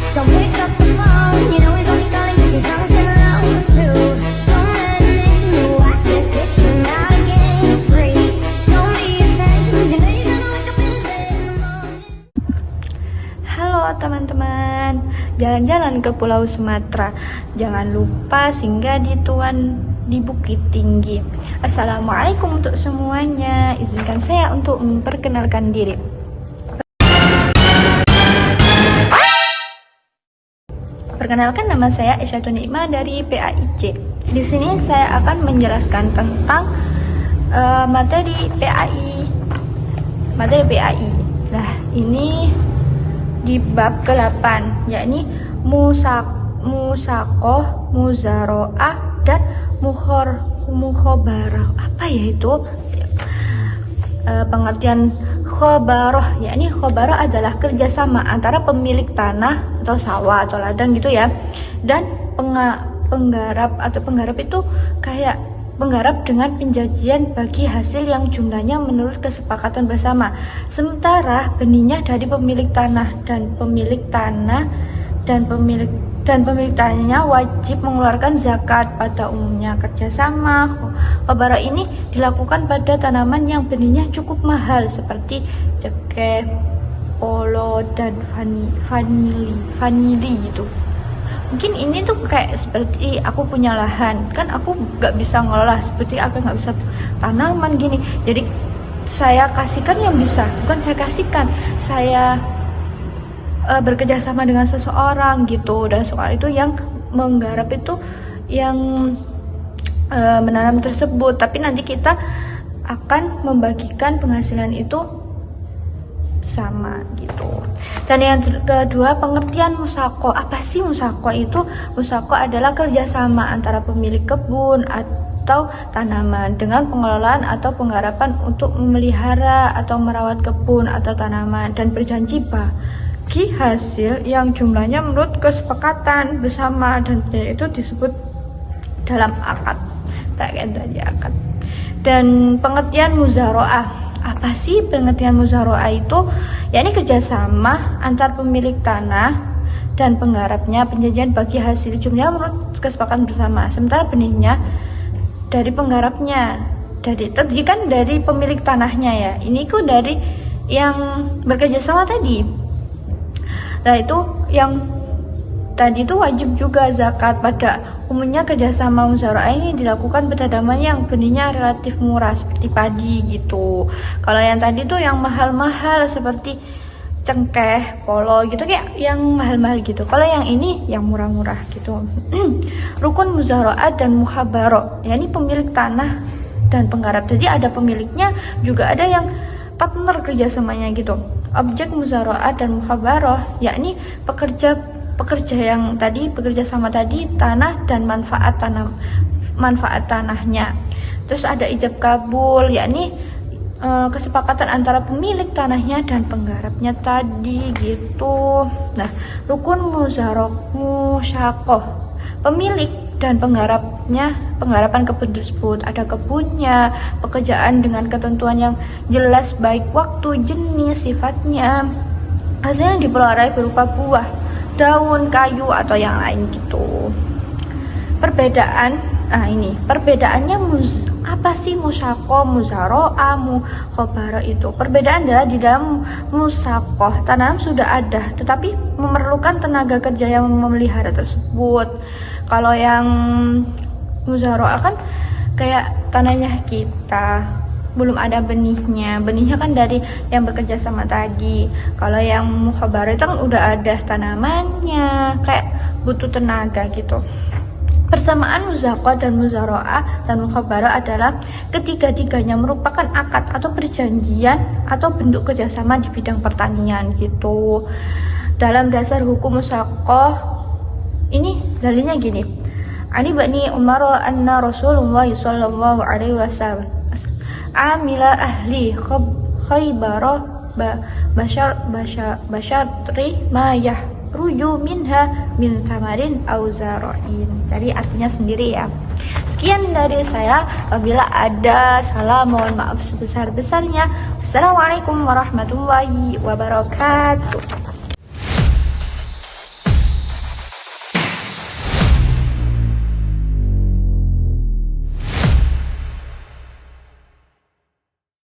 Don't pick up the phone, you know he's only calling 'cause he's not alone too. Don't let him in, you have to kick him out again free. Don't be afraid, you know you're gonna wake up in his bed in the morning. Halo teman-teman, jalan-jalan ke Pulau Sumatera. Jangan lupa singgah di Bukit Tinggi. Assalamualaikum untuk semuanya. Izinkan saya untuk memperkenalkan diri. Perkenalkan, nama saya Isyatun Nikmah dari PAIC. Di sini saya akan menjelaskan tentang materi PAI. Nah, ini di bab ke-8, yakni musakoh, muzaroah, dan mukhobarah. Apa ya itu? Pengertian khobaroh, yakni khobaroh adalah kerjasama antara pemilik tanah atau sawah atau ladang gitu ya, dan penggarap itu kayak penggarap dengan penjajian bagi hasil yang jumlahnya menurut kesepakatan bersama. Sementara benihnya dari pemilik tanah dan pemilik tanahnya wajib mengeluarkan zakat. Pada umumnya kerjasama khobarah ini dilakukan pada tanaman yang benihnya cukup mahal seperti cengkeh, polo, dan vanili gitu. Mungkin ini tuh kayak seperti aku punya lahan, kan aku nggak bisa ngelola, seperti aku nggak bisa tanaman gini. Jadi saya kasihkan yang bisa, bukan saya kasihkan, saya bekerja sama dengan seseorang gitu, dan soal itu yang menggarap itu yang menanam tersebut, tapi nanti kita akan membagikan penghasilan itu sama gitu. Dan yang kedua, pengertian musako. Apa sih musako itu? Musako adalah kerjasama antara pemilik kebun atau tanaman dengan pengelolaan atau penggarapan untuk memelihara atau merawat kebun atau tanaman, dan berjanji bagi hasil yang jumlahnya menurut kesepakatan bersama, dan itu disebut dalam akad. Akad. Dan pengertian muzaroah. Apa sih pengertian muzaroah itu? Yakni kerjasama antar pemilik tanah dan penggarapnya, penjajian bagi hasil jumlah menurut kesepakatan bersama. Sementara benihnya dari penggarapnya, tadi kan dari pemilik tanahnya ya. Ini kok dari yang bekerja sama tadi. Nah, itu yang tadi itu wajib juga zakat. Pada umumnya kerjasama muzaroah ini dilakukan pada tanaman yang benihnya relatif murah seperti padi gitu. Kalau yang tadi tuh yang mahal-mahal seperti cengkeh, polo gitu, kayak yang mahal-mahal gitu. Kalau yang ini yang murah-murah gitu. Rukun muzaroah dan muhabaroh, yakni pemilik tanah dan penggarap. Jadi ada pemiliknya, juga ada yang partner kerjasamanya gitu. Objek muzaroah dan muhabaroh yakni pekerja yang tadi, bekerja sama tadi, tanah dan manfaat tanahnya. Terus ada ijab kabul, yakni kesepakatan antara pemilik tanahnya dan penggarapnya tadi gitu. Nah, rukun musyakoh, pemilik dan penggarapan kebun tersebut. Ada kebunnya, pekerjaan dengan ketentuan yang jelas baik waktu, jenis, sifatnya. Hasilnya diperoleh berupa buah, daun, kayu, atau yang lain gitu. Perbedaannya apa sih musyakoh, muzaroah, mukhobarah itu? Perbedaan adalah di dalam musakoh tanam sudah ada, tetapi memerlukan tenaga kerja yang memelihara tersebut. Kalau yang muzaroah kan kayak tanahnya kita, belum ada benihnya kan dari yang bekerja sama tadi. Kalau yang mukhobarah itu kan udah ada tanamannya, kayak butuh tenaga gitu. Persamaan muzakoh dan muzaroah dan mukhobarah adalah ketiga-tiganya merupakan akad atau perjanjian atau bentuk kerjasama di bidang pertanian gitu. Dalam dasar hukum muzakoh ini dalilnya gini. Ani bani Umar anna Rasulullah sallallahu alaihi wasallam amila ahli khaybarah basyari ma yahruju minha min tamarin aw zara'in. Jadi artinya sendiri ya. Sekian dari saya. Apabila ada salah, mohon maaf sebesar-besarnya. Assalamualaikum warahmatullahi wabarakatuh.